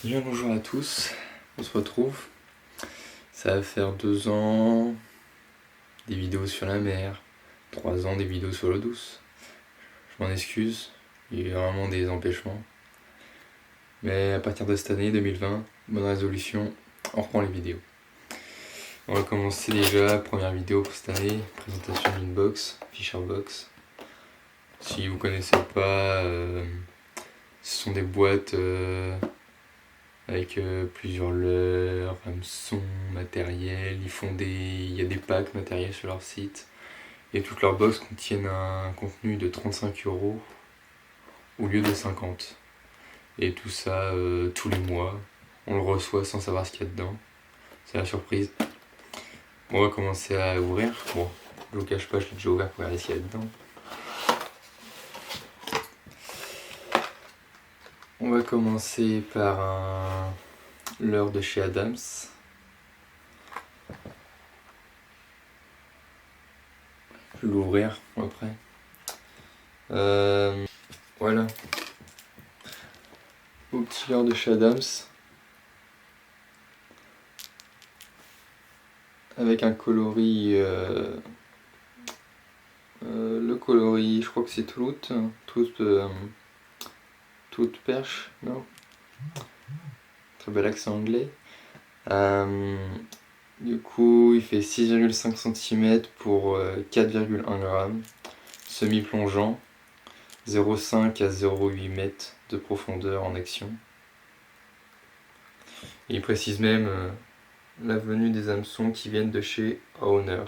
Bien, bonjour à tous, on se retrouve. Ça va faire 2 ans des vidéos sur la mer, 3 ans des vidéos sur l'eau douce. Je m'en excuse, il y a eu vraiment des empêchements. Mais à partir de cette année 2020, bonne résolution, on reprend les vidéos. On va commencer déjà, première vidéo pour cette année, présentation d'une box, Fisher Box. Si vous connaissez pas, ce sont des boîtes avec plusieurs leurres, hameçons, matériel. Il y a des packs matériels sur leur site. Et toutes leurs box contiennent un contenu de 35 € au lieu de 50. Et tout ça tous les mois. On le reçoit sans savoir ce qu'il y a dedans. C'est la surprise. On va commencer à ouvrir. Bon, je vous cache pas, je l'ai déjà ouvert pour regarder ce qu'il y a dedans. On va commencer par un leurre de chez Adams. Je vais l'ouvrir après. Voilà. Au petit leurre de chez Adams. Avec un coloris. Le coloris, je crois que c'est toute perche, non? Très bel accent anglais. Du coup, il fait 6,5 cm pour 4,1 g. Semi-plongeant, 0,5 à 0,8 m de profondeur en action. Et il précise même la venue des hameçons qui viennent de chez Owner.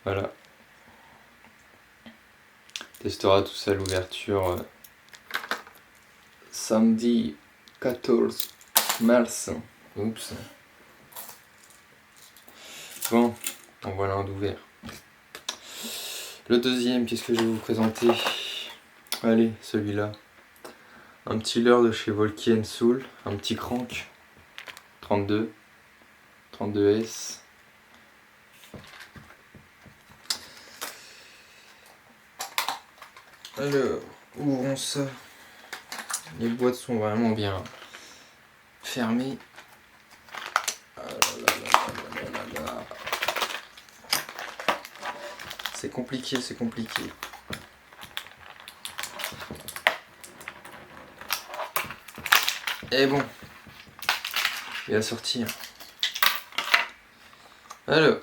Voilà. Testera tout ça à l'ouverture samedi 14 mars. Oups. Bon, en voilà un d'ouvert. Le deuxième, qu'est-ce que je vais vous présenter? Allez, celui-là. Un petit leurre de chez Volky & Soul, un petit crank. 32S. Alors, ouvrons ça. Les boîtes sont vraiment bien fermées. Ah là là là. C'est compliqué, c'est compliqué. Et bon, il va sortir. Alors,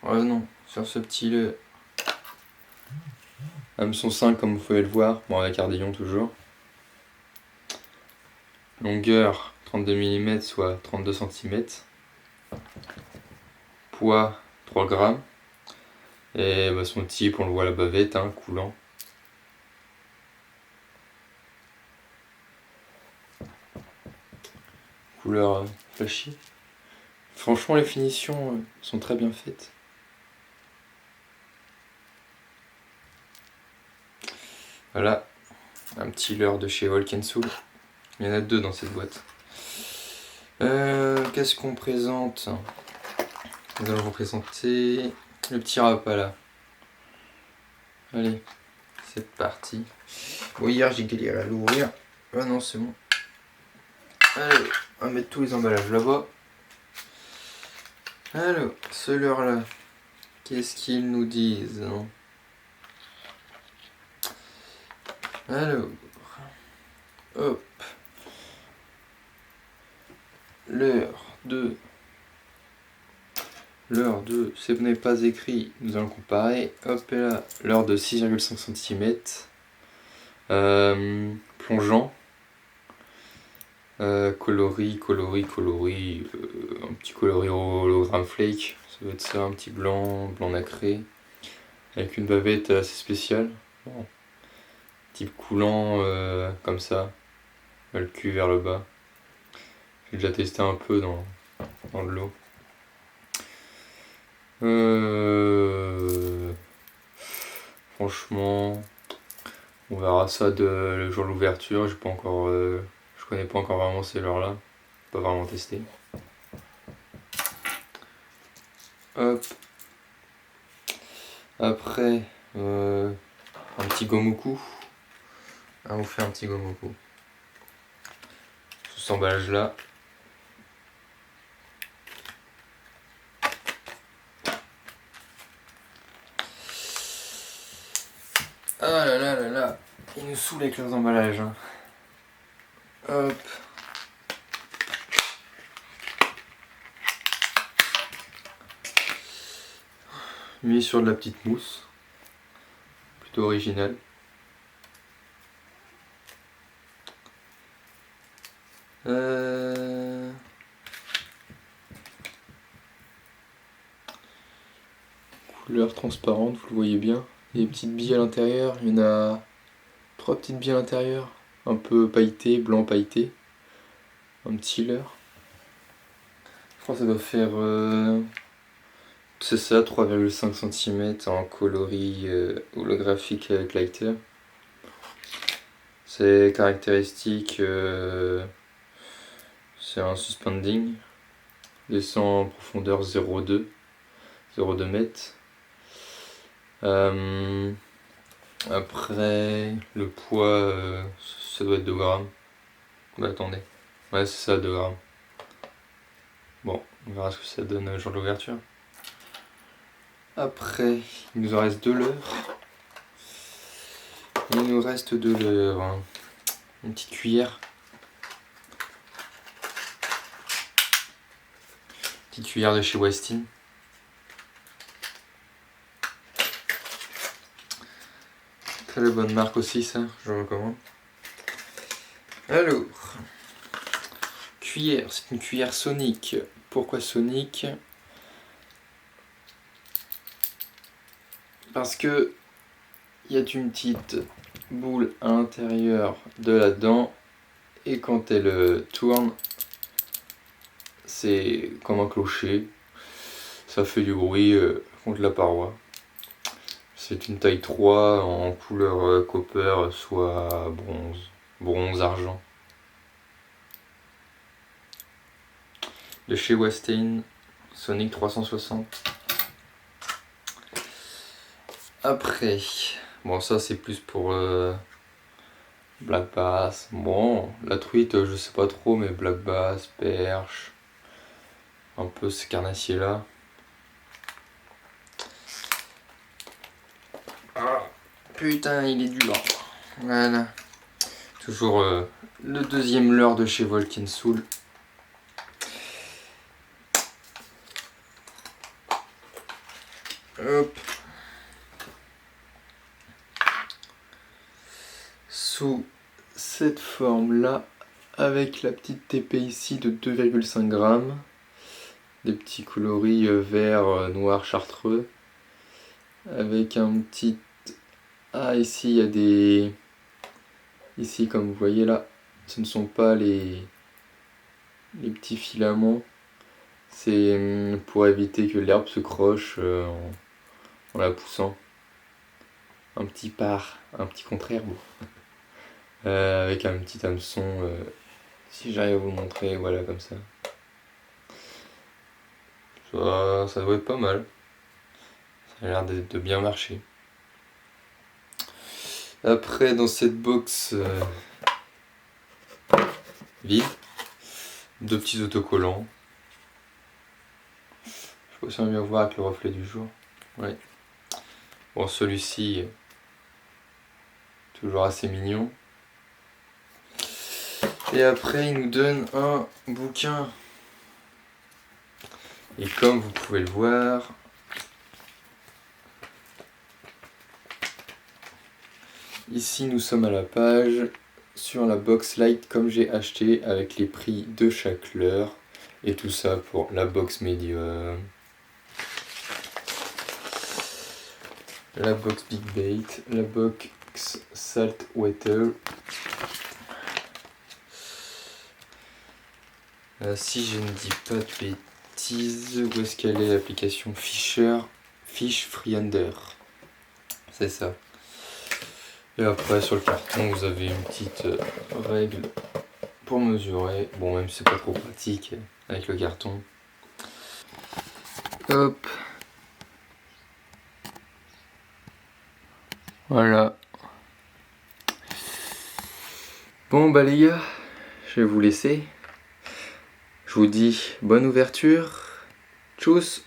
revenons sur ce petit leurre. Hameçon 5 comme vous pouvez le voir, bon avec ardillon toujours. Longueur 32 mm soit 32 cm. Poids 3 g. Et son type, on le voit à la bavette, coulant. Couleur flashy. Franchement les finitions sont très bien faites. Voilà, un petit leurre de chez Volky & Soul. Il y en a 2 dans cette boîte. Qu'est-ce qu'on présente? Nous allons vous présenter le petit Rapala. Allez, c'est parti. Bon, hier j'ai galéré à l'ouvrir. Ah non, c'est bon. Allez, on va mettre tous les emballages là-bas. Alors, ce leurre-là, qu'est-ce qu'ils nous disent? Alors, hop. Leurre de, ce n'est pas écrit, nous allons comparer. Hop, et là, leurre de 6,5 cm. Plongeant. Coloris, un petit coloris hologramme flake, ça doit être ça, un petit blanc nacré, avec une bavette assez spéciale, bon. Type coulant comme ça, le cul vers le bas. J'ai déjà testé un peu dans de l'eau. Franchement, on verra ça le jour de l'ouverture, je connais pas encore vraiment ces leurres-là, pas vraiment testé. Hop. Après, un petit gomoku. On vous fait un petit gomoku. cet emballage là. Ah là là là là, ils nous saoulent avec leurs emballages. Hein. Hop. Mis sur de la petite mousse. Plutôt original. Couleur transparente, vous le voyez bien. Il y a des petites billes à l'intérieur. Il y en a 3 petites billes à l'intérieur. Un peu pailleté, blanc pailleté. Un petit leurre. Je crois que ça doit faire... c'est ça, 3,5 cm en coloris holographique avec lighter. C'est caractéristique, c'est un suspending. Descend en profondeur 0,2 mètres. Après, le poids, ça doit être 2 grammes. Bah, attendez. Ouais, c'est ça, 2 grammes. Bon, on verra ce que ça donne le jour de l'ouverture. Après, il nous en reste 2 leurres. Il nous reste 2 leurres. Hein. Une petite cuillère. Petite cuillère de chez Westin. Très bonne marque aussi, ça, je recommande. Alors, cuillère, c'est une cuillère Sonic. Pourquoi Sonic? Parce que il y a une petite boule à l'intérieur de la dent et quand elle tourne, c'est comme un clocher. Ça fait du bruit contre la paroi. C'est une taille 3 en couleur copper, soit bronze, argent. De chez Westin, Sonic 360. Après, bon ça c'est plus pour black bass. Bon, la truite je sais pas trop, mais black bass, perche, un peu ces carnassiers là. Ah, putain, il est dur. Voilà. Toujours le deuxième leurre de chez Volkin Soul. Hop. Sous cette forme là, avec la petite épée ici de 2,5 grammes. Des petits coloris vert, noir, chartreux. Avec un petit... Ah, ici il y a des... Ici comme vous voyez là, ce ne sont pas les petits filaments. C'est pour éviter que l'herbe se croche en la poussant. Un petit contraire. Bon. Avec un petit hameçon, si j'arrive à vous le montrer, voilà comme ça. Ça doit être pas mal. Ça a l'air de bien marcher. Après, dans cette box vide, 2 petits autocollants. Je sais pas si on va bien voir avec le reflet du jour. Ouais. Bon, celui-ci, toujours assez mignon. Et après, il nous donne un bouquin. Et comme vous pouvez le voir, ici nous sommes à la page sur la box light comme j'ai acheté avec les prix de chaque leurre. Et tout ça pour la box medium. La box big bait, la box salt water. Si je ne dis pas de bêtises, où est-ce qu'elle est l'application Fish Friender? C'est ça. Et après sur le carton vous avez une petite règle pour mesurer. Bon, même si c'est pas trop pratique avec le carton. Hop. Voilà. Bon bah les gars, je vais vous laisser. Je vous dis bonne ouverture. Tchuss!